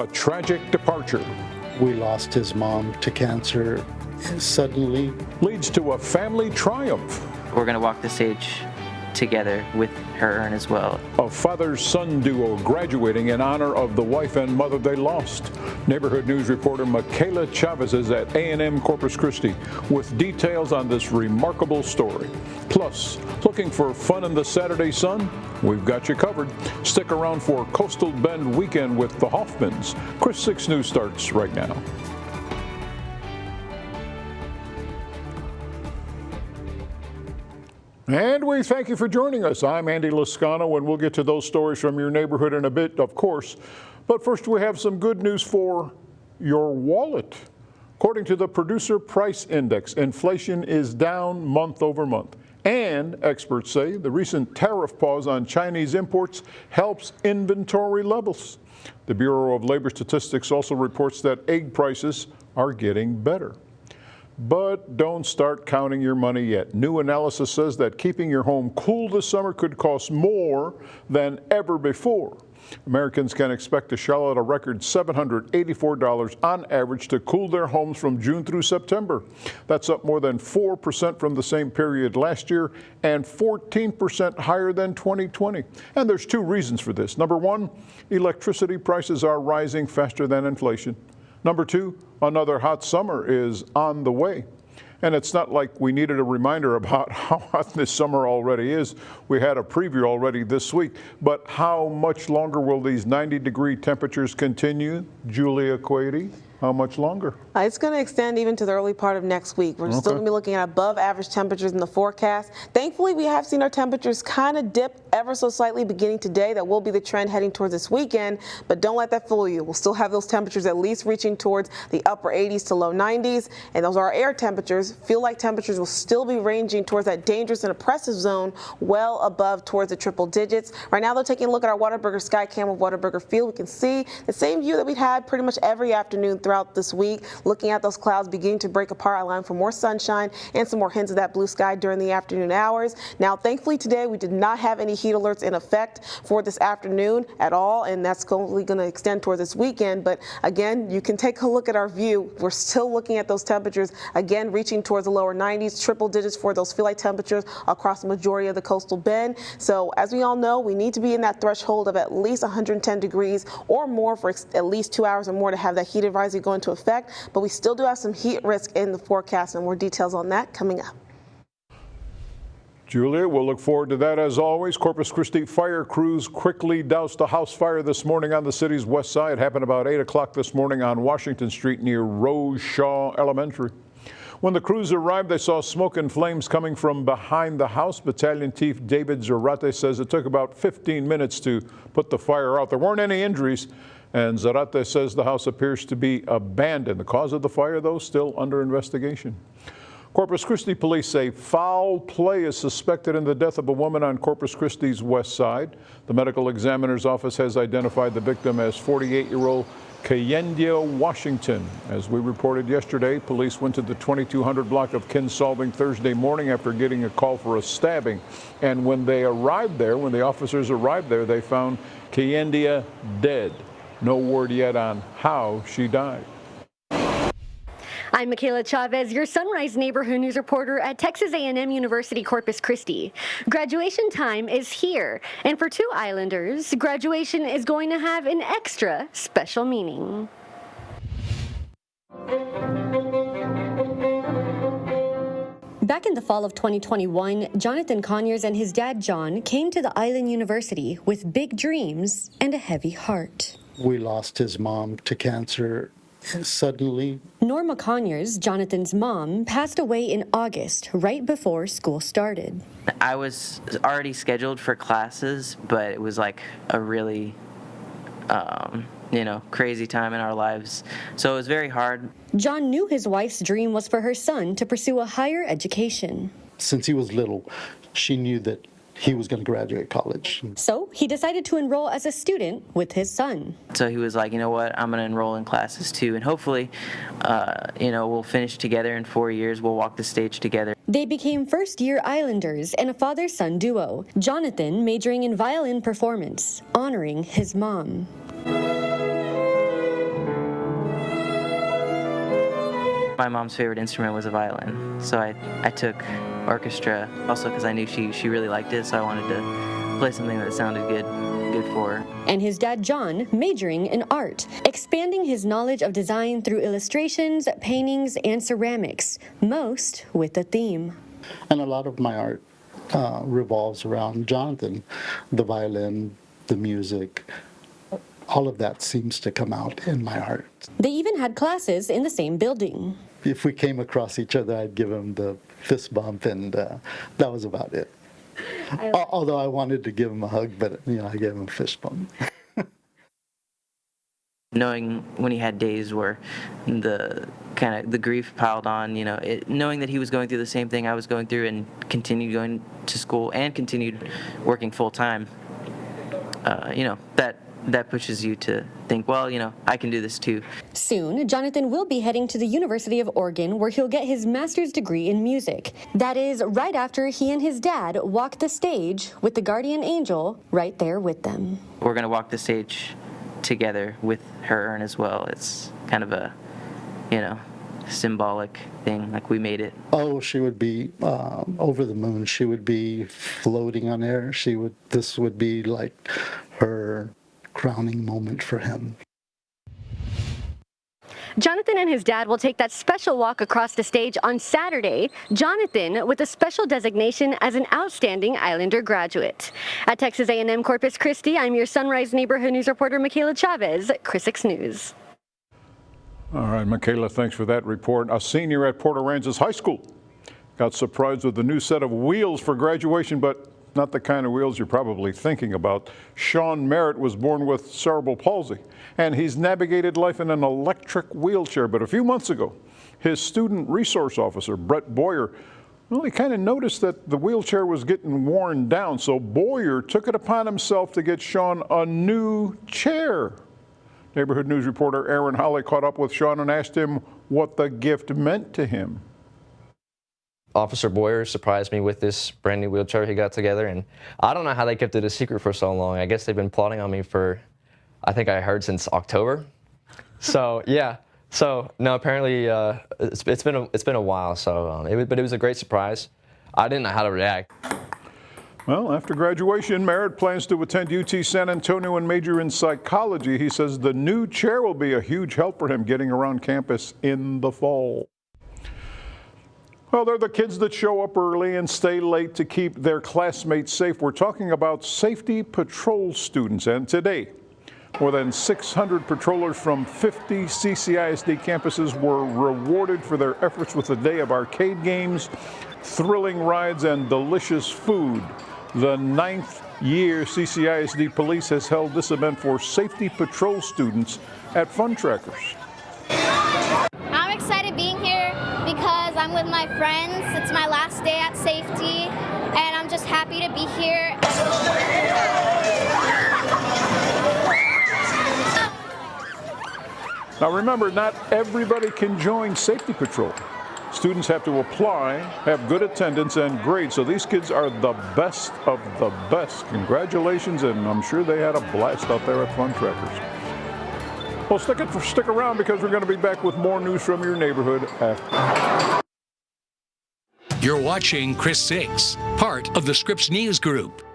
a tragic departure. We lost his mom to cancer suddenly. Leads to a family triumph. We're going to walk the stage together with her urn as well. A father-son duo graduating in honor of the wife and mother they lost. Neighborhood News reporter Michaela Chavez is at A&M Corpus Christi with details on this remarkable story. Plus, looking for fun in the Saturday sun? We've got you covered. Stick around for Coastal Bend Weekend with the Hoffmans. Chris 6 News starts right now. And we thank you for joining us. I'm Andy Lascano, and we'll get to those stories from your neighborhood in a bit, of course. But first, we have some good news for your wallet. According to the Producer Price Index, inflation is down month over month. And experts say the recent tariff pause on Chinese imports helps inventory levels. The Bureau of Labor Statistics also reports that egg prices are getting better. But don't start counting your money yet. New analysis says that keeping your home cool this summer could cost more than ever before. Americans can expect to shell out a record $784 on average to cool their homes from June through September. That's up more than 4% from the same period last year and 14% higher than 2020. And there's two reasons for this. Number one, electricity prices are rising faster than inflation. Number two, another hot summer is on the way. And it's not like we needed a reminder about how hot this summer already is. We had a preview already this week. But how much longer will these 90-degree temperatures continue? Julia Quady, how much longer? It's going to extend even to the early part of next week. We're still going to be looking at above average temperatures in the forecast. Thankfully, we have seen our temperatures kind of dip ever so slightly beginning today. That will be the trend heading towards this weekend, but don't let that fool you. We'll still have those temperatures at least reaching towards the upper 80s to low 90s, and those are our air temperatures. Feel like temperatures will still be ranging towards that dangerous and oppressive zone, well above towards the triple digits. Right now, they're taking a look at our Whataburger Sky Cam of Whataburger Field. We can see the same view that we've had pretty much every afternoon throughout this week. Looking at those clouds beginning to break apart, allowing for more sunshine and some more hints of that blue sky during the afternoon hours. Now, thankfully today, we did not have any heat alerts in effect for this afternoon at all, and that's only going to extend towards this weekend. But again, you can take a look at our view. We're still looking at those temperatures, again, reaching towards the lower 90s, triple digits for those feel-like temperatures across the majority of the coastal bend. So as we all know, we need to be in that threshold of at least 110 degrees or more for at least 2 hours or more to have that heat advisory go into effect. But we still do have some heat risk in the forecast, and more details on that coming up. Julia, we'll look forward to that as always. Corpus Christi fire crews quickly doused a house fire this morning on the city's west side. It happened about 8 o'clock this morning on Washington Street near Rose Shaw Elementary. When the crews arrived, they saw smoke and flames coming from behind the house. Battalion Chief David Zarate says it took about 15 minutes to put the fire out. There weren't any injuries, and Zarate says the house appears to be abandoned. The cause of the fire, though, still under investigation. Corpus Christi police say foul play is suspected in the death of a woman on Corpus Christi's west side. The medical examiner's office has identified the victim as 48-year-old Kayendia Washington. As we reported yesterday, police went to the 2200 block of Kinsolving Thursday morning after getting a call for a stabbing. And when the officers arrived there, they found Kayendia dead. No word yet on how she died. I'm Michaela Chavez, your Sunrise Neighborhood News reporter at Texas A&M University Corpus Christi. Graduation time is here, and for two Islanders, graduation is going to have an extra special meaning. Back in the fall of 2021, Jonathan Conyers and his dad John came to the Island University with big dreams and a heavy heart. We lost his mom to cancer suddenly. Norma Conyers, Jonathan's mom, passed away in August, right before school started. I was already scheduled for classes, but it was like a really, crazy time in our lives. So it was very hard. John knew his wife's dream was for her son to pursue a higher education. Since he was little, she knew that he was going to graduate college. So he decided to enroll as a student with his son. So he was like, you know what, I'm going to enroll in classes too, and hopefully, we'll finish together in 4 years. We'll walk the stage together. They became first-year Islanders and a father-son duo, Jonathan majoring in violin performance, honoring his mom. my mom's favorite instrument was a violin, so I took orchestra also because I knew she really liked it, so I wanted to play something that sounded good for her. And his dad, John, majoring in art, expanding his knowledge of design through illustrations, paintings, and ceramics, most with a theme. And a lot of my art revolves around Jonathan, the violin, the music. All of that seems to come out in my art. They even had classes in the same building. If we came across each other, I'd give him the fist bump, and that was about it. Although I wanted to give him a hug, but I gave him a fist bump. Knowing when he had days where the grief piled on, knowing that he was going through the same thing I was going through and continued going to school and continued working full time, that pushes you to think, well, I can do this too. Soon, Jonathan will be heading to the University of Oregon, where he'll get his master's degree in music. That is right after he and his dad walk the stage with the guardian angel right there with them. We're going to walk the stage together with her urn as well. It's kind of a, symbolic thing, like we made it. Oh, she would be over the moon. She would be floating on air. This would be like her crowning moment for him. Jonathan and his dad will take that special walk across the stage on Saturday. Jonathan with a special designation as an outstanding Islander graduate. At Texas A&M Corpus Christi, I'm your Sunrise Neighborhood News reporter, Michaela Chavez, Chris 6 News. All right, Michaela, thanks for that report. A senior at Port Aransas High School got surprised with a new set of wheels for graduation, but not the kind of wheels you're probably thinking about. Sean Merritt was born with cerebral palsy, and he's navigated life in an electric wheelchair. But a few months ago, his student resource officer, Brett Boyer, he kind of noticed that the wheelchair was getting worn down. So Boyer took it upon himself to get Sean a new chair. Neighborhood News reporter Aaron Holly caught up with Sean and asked him what the gift meant to him. Officer Boyer surprised me with this brand new wheelchair he got together, and I don't know how they kept it a secret for so long. I guess they've been plotting on me for, I think I heard, since October. So yeah, so no, apparently it's been a while. So but it was a great surprise. I didn't know how to react. Well, after graduation, Merritt plans to attend UT San Antonio and major in psychology. He says the new chair will be a huge help for him getting around campus in the fall. Well, they're the kids that show up early and stay late to keep their classmates safe. We're talking about safety patrol students, and today, more than 600 patrollers from 50 CCISD campuses were rewarded for their efforts with a day of arcade games, thrilling rides, and delicious food. The 9th year CCISD Police has held this event for safety patrol students at Fun Trackers. I'm excited being here because I'm with my friends. It's my last day at safety, and I'm just happy to be here. Now remember, not everybody can join Safety Patrol. Students have to apply, have good attendance and grades, so these kids are the best of the best. Congratulations, and I'm sure they had a blast out there at Fun Trackers. Well, stick around because we're going to be back with more news from your neighborhood after. You're watching Chris 6, part of the Scripps News Group.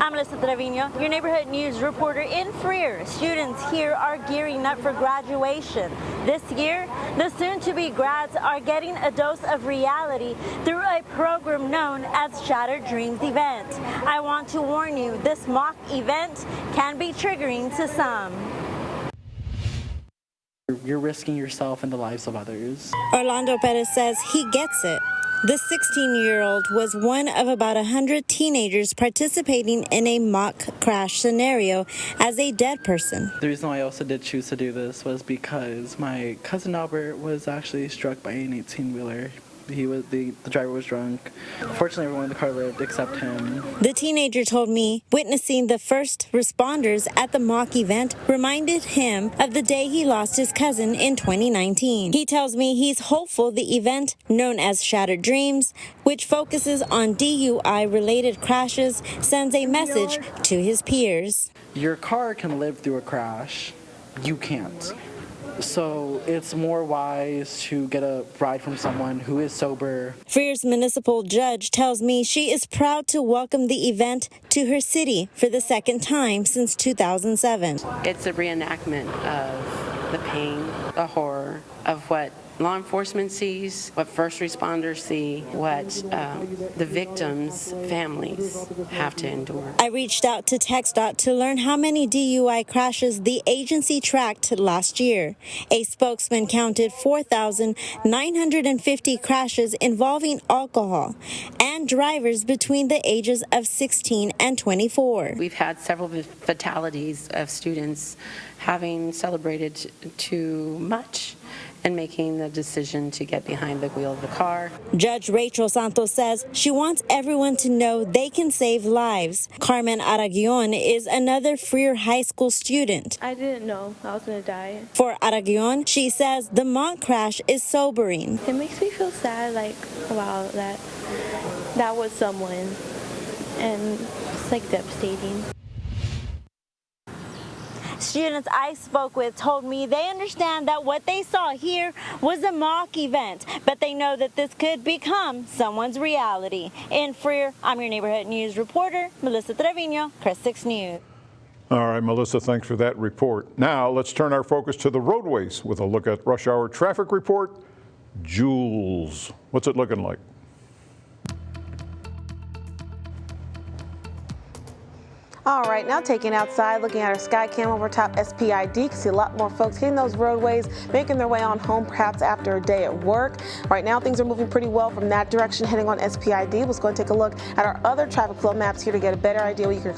I'm Melissa Trevino, your neighborhood news reporter in Freer. Students here are gearing up for graduation. This year, the soon-to-be grads are getting a dose of reality through a program known as Shattered Dreams Event. I want to warn you, this mock event can be triggering to some. You're risking yourself and the lives of others. Orlando Perez says he gets it. The 16-year-old was one of about 100 teenagers participating in a mock crash scenario as a dead person. The reason why I also did choose to do this was because my cousin Albert was actually struck by an 18-wheeler. The driver was drunk. Fortunately, everyone in the car lived except him. The teenager told me witnessing the first responders at the mock event reminded him of the day he lost his cousin in 2019. He tells me he's hopeful the event, known as Shattered Dreams, which focuses on DUI-related crashes, sends a message to his peers. Your car can live through a crash. You can't. So it's more wise to get a ride from someone who is sober. Freer's municipal judge tells me she is proud to welcome the event to her city for the second time since 2007. It's a reenactment of the pain, the horror of what law enforcement sees, what first responders see, what the victims' families have to endure. I reached out to TxDOT to learn how many DUI crashes the agency tracked last year. A spokesman counted 4,950 crashes involving alcohol and drivers between the ages of 16 and 24. We've had several fatalities of students having celebrated too much and making the decision to get behind the wheel of the car. Judge Rachel Santos says she wants everyone to know they can save lives. Carmen Araguion is another Freer High School student. I didn't know I was going to die. For Araguion, she says the mock crash is sobering. It makes me feel sad, like, wow, that was someone, and it's like devastating. Students I spoke with told me they understand that what they saw here was a mock event, but they know that this could become someone's reality. In Freer, I'm your neighborhood news reporter, Melissa Trevino, Chris 6 News. All right, Melissa, thanks for that report. Now let's turn our focus to the roadways with a look at rush hour traffic report. Jules, what's it looking like? All right, now taking outside, looking at our sky cam over top SPID, you can see a lot more folks hitting those roadways, making their way on home perhaps after a day at work. Right now, things are moving pretty well from that direction, heading on SPID. Let's go and take a look at our other traffic flow maps here to get a better idea what your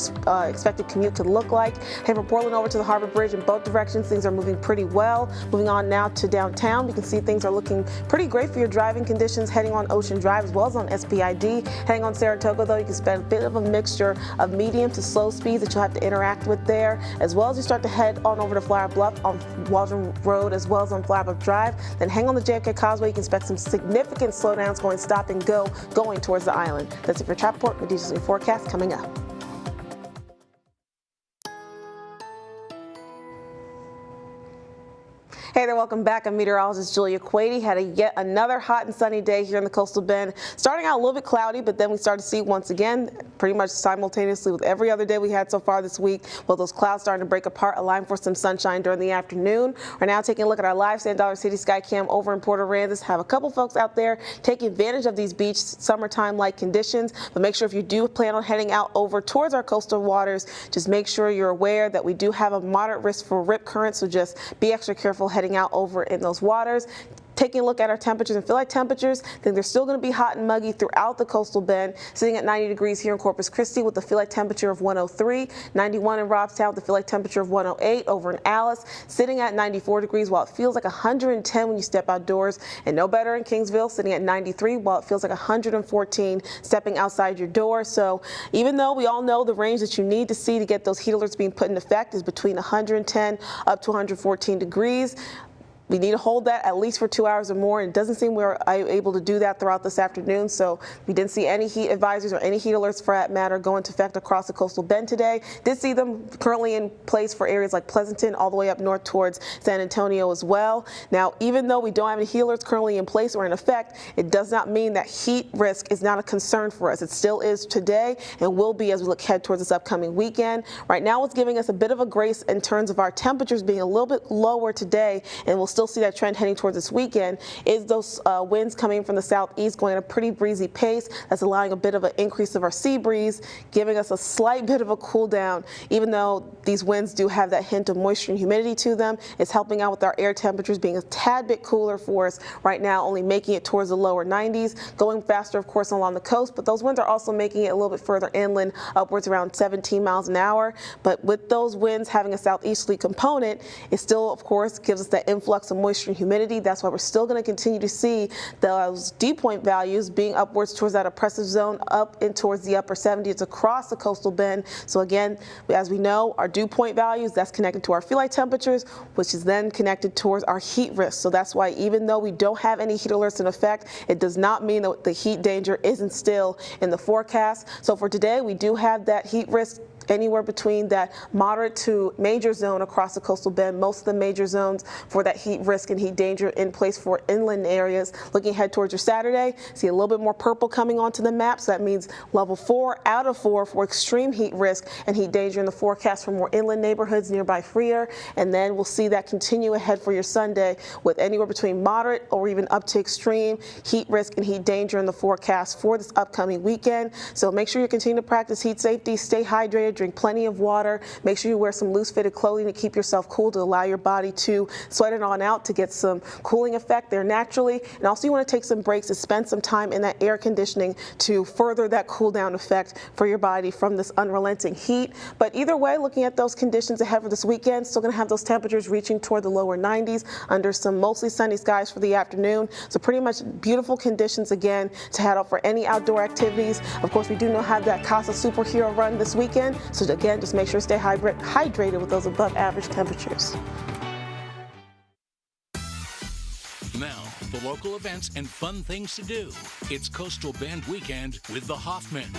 expected commute could look like. Heading from Portland over to the Harbor Bridge in both directions, things are moving pretty well. Moving on now to downtown, we can see things are looking pretty great for your driving conditions, heading on Ocean Drive as well as on SPID. Heading on Saratoga, though, you can expect a bit of a mixture of medium to slow speeds that you'll have to interact with there, as well as you start to head on over to Flower Bluff on Waldron Road as well as on Flower Bluff Drive. Then hang on the JFK Causeway, you can expect some significant slowdowns going stop and go going towards the island. That's it for Traffic Report. With your forecast coming up. Hey there, welcome back. I'm meteorologist Julia Quady. Had yet another hot and sunny day here in the Coastal Bend. Starting out a little bit cloudy, but then we started to see once again, pretty much simultaneously with every other day we had so far this week, well, those clouds starting to break apart, allowing for some sunshine during the afternoon. We're now taking a look at our live Sand Dollar City sky cam over in Port Aransas. Have a couple folks out there taking advantage of these beach summertime-like conditions, but make sure if you do plan on heading out over towards our coastal waters, just make sure you're aware that we do have a moderate risk for rip currents, so just be extra careful heading out over in those waters. Taking a look at our temperatures and feel like temperatures, I think they're still going to be hot and muggy throughout the Coastal Bend, sitting at 90 degrees here in Corpus Christi with the feel like temperature of 103, 91 in Robstown with the feel like temperature of 108, over in Alice, sitting at 94 degrees while it feels like 110 when you step outdoors, and no better in Kingsville, sitting at 93 while it feels like 114 stepping outside your door. So even though we all know the range that you need to see to get those heat alerts being put in effect is between 110 up to 114 degrees, we need to hold that at least for 2 hours or more. It doesn't seem we're able to do that throughout this afternoon, so we didn't see any heat advisories or any heat alerts for that matter go into effect across the Coastal Bend today. Did see them currently in place for areas like Pleasanton all the way up north towards San Antonio as well. Now, even though we don't have any heat alerts currently in place or in effect, it does not mean that heat risk is not a concern for us. It still is today and will be as we look ahead towards this upcoming weekend. Right now, what's giving us a bit of a grace in terms of our temperatures being a little bit lower today, and we'll still see that trend heading towards this weekend, is those winds coming from the southeast going at a pretty breezy pace. That's allowing a bit of an increase of our sea breeze, giving us a slight bit of a cool down. Even though these winds do have that hint of moisture and humidity to them, it's helping out with our air temperatures being a tad bit cooler for us right now, only making it towards the lower 90s, going faster of course along the coast, but those winds are also making it a little bit further inland, upwards around 17 miles an hour. But with those winds having a southeasterly component, it still of course gives us that influx of moisture and humidity. That's why we're still going to continue to see those dew point values being upwards towards that oppressive zone, up in towards the upper 70s across the Coastal Bend. So again, as we know, our dew point values, that's connected to our feel like temperatures, which is then connected towards our heat risk. So that's why even though we don't have any heat alerts in effect, it does not mean that the heat danger isn't still in the forecast. So for today, we do have that heat risk anywhere between that moderate to major zone across the coastal bend. Most of the major zones for that heat risk and heat danger in place for inland areas. Looking ahead towards your Saturday, see a little bit more purple coming onto the map. So that means level 4 out of 4 for extreme heat risk and heat danger in the forecast for more inland neighborhoods nearby Freer. And then we'll see that continue ahead for your Sunday with anywhere between moderate or even up to extreme heat risk and heat danger in the forecast for this upcoming weekend. So make sure you continue to practice heat safety, stay hydrated, drink plenty of water, make sure you wear some loose fitted clothing to keep yourself cool, to allow your body to sweat it on out to get some cooling effect there naturally. And also you want to take some breaks and spend some time in that air conditioning to further that cool down effect for your body from this unrelenting heat. But either way, looking at those conditions ahead for this weekend, still going to have those temperatures reaching toward the lower 90s under some mostly sunny skies for the afternoon. So pretty much beautiful conditions again to head out for any outdoor activities. Of course, we do know have that Casa Superhero run this weekend. So again, just make sure to stay hydrated with those above average temperatures. Now, the local events and fun things to do. It's Coastal Bend Weekend with the Hoffmans.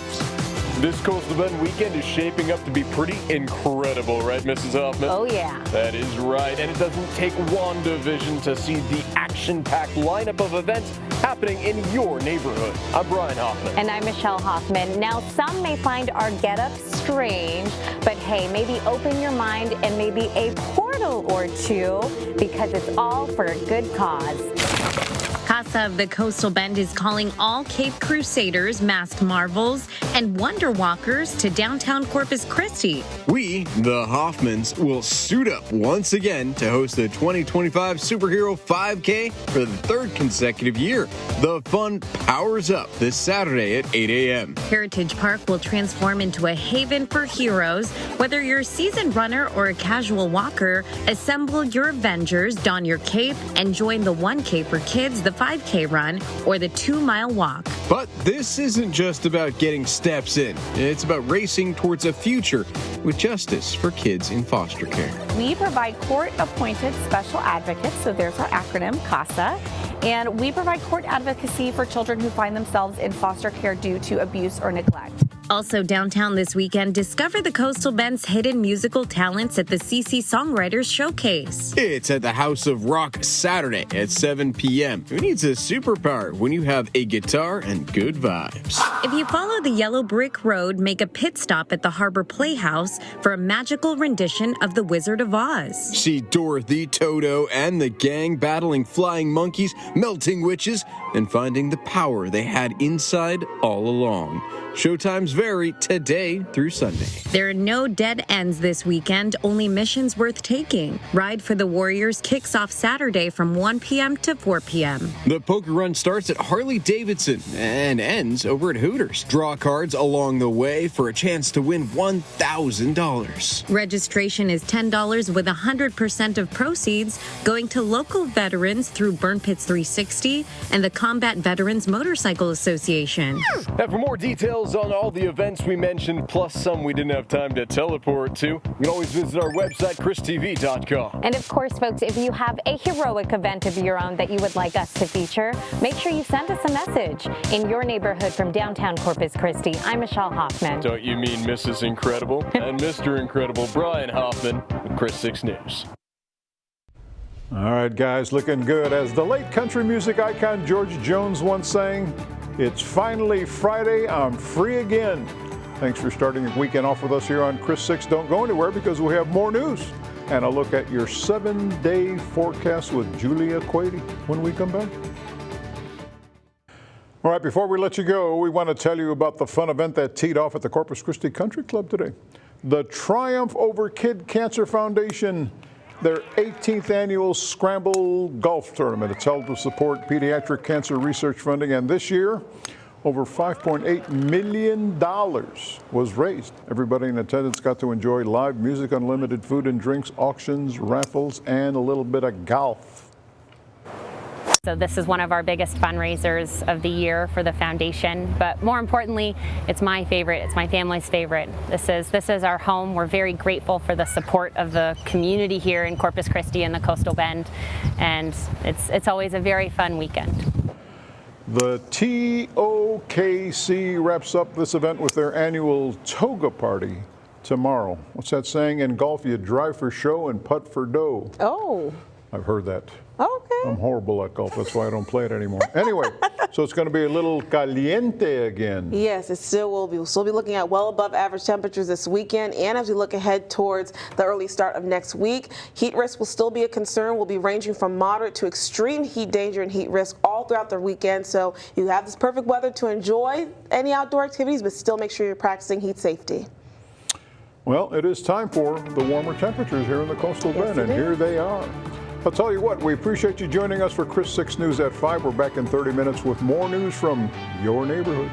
This Coastal Bend weekend is shaping up to be pretty incredible, right, Mrs. Hoffman? Oh, yeah. That is right, and it doesn't take WandaVision to see the action-packed lineup of events happening in your neighborhood. I'm Brian Hoffman. And I'm Michelle Hoffman. Now, some may find our getup strange, but hey, maybe open your mind and maybe a portal or two, because it's all for a good cause. Casa of the Coastal Bend is calling all Cape Crusaders, masked marvels, and wonder walkers to downtown Corpus Christi. We, the Hoffmans, will suit up once again to host the 2025 Superhero 5K for the third consecutive year. The fun powers up this Saturday at 8 a.m. Heritage Park will transform into a haven for heroes. Whether you're a seasoned runner or a casual walker, assemble your Avengers, don your cape, and join the 1K for kids, the 5K run, or the 2-mile walk. But this isn't just about getting steps in. It's about racing towards a future with justice for kids in foster care. We provide court-appointed special advocates, so there's our acronym, CASA, and we provide court advocacy for children who find themselves in foster care due to abuse or neglect. Also downtown this weekend, discover the Coastal Bend's hidden musical talents at the CC Songwriters Showcase. It's at the House of Rock Saturday at 7 p.m. Who needs a superpower when you have a guitar and good vibes? If you follow the yellow brick road, make a pit stop at the Harbor Playhouse for a magical rendition of The Wizard of Oz. See Dorothy, Toto, and the gang battling flying monkeys, melting witches, and finding the power they had inside all along. Showtimes vary today through Sunday. There are no dead ends this weekend, only missions worth taking. Ride for the Warriors kicks off Saturday from 1 p.m. to 4 p.m. The poker run starts at Harley-Davidson and ends over at Hooters. Draw cards along the way for a chance to win $1,000. Registration is $10 with 100% of proceeds going to local veterans through Burn Pits 360 and the Combat Veterans Motorcycle Association. And for more details on all the events we mentioned, plus some we didn't have time to teleport to, you can always visit our website, christv.com. And of course, folks, if you have a heroic event of your own that you would like us to feature, make sure you send us a message in your neighborhood from downtown Corpus Christi. I'm Michelle Hoffman. Don't you mean Mrs. Incredible? And Mr. Incredible, Brian Hoffman with Chris 6 News. All right, guys, looking good. As the late country music icon George Jones once sang, it's finally Friday, I'm free again. Thanks for starting the weekend off with us here on Chris 6. Don't go anywhere because we have more news and a look at your 7-day forecast with Julia Quady when we come back. All right, before we let you go, we want to tell you about the fun event that teed off at the Corpus Christi Country Club today. The Triumph Over Kid Cancer Foundation, their 18th annual Scramble Golf Tournament. It's held to support pediatric cancer research funding, and this year, over $5.8 million was raised. Everybody in attendance got to enjoy live music, unlimited food and drinks, auctions, raffles, and a little bit of golf. So this is one of our biggest fundraisers of the year for the foundation, but more importantly, it's my favorite, it's my family's favorite. This is our home. We're very grateful for the support of the community here in Corpus Christi and the Coastal Bend, and it's always a very fun weekend. The TOKC wraps up this event with their annual toga party tomorrow. What's that saying? In golf, you drive for show and putt for dough. Oh. I've heard that. Okay. I'm horrible at golf. That's why I don't play it anymore. Anyway, so it's going to be a little caliente again. Yes, it still will be. We'll still be looking at well above average temperatures this weekend, and as we look ahead towards the early start of next week, heat risk will still be a concern. We'll be ranging from moderate to extreme heat danger and heat risk all throughout the weekend. So you have this perfect weather to enjoy any outdoor activities, but still make sure you're practicing heat safety. Well, it is time for the warmer temperatures here in the Coastal Bend, and here they are. I'll tell you what, we appreciate you joining us for KRIS 6 News at 5. We're back in 30 minutes with more news from your neighborhood.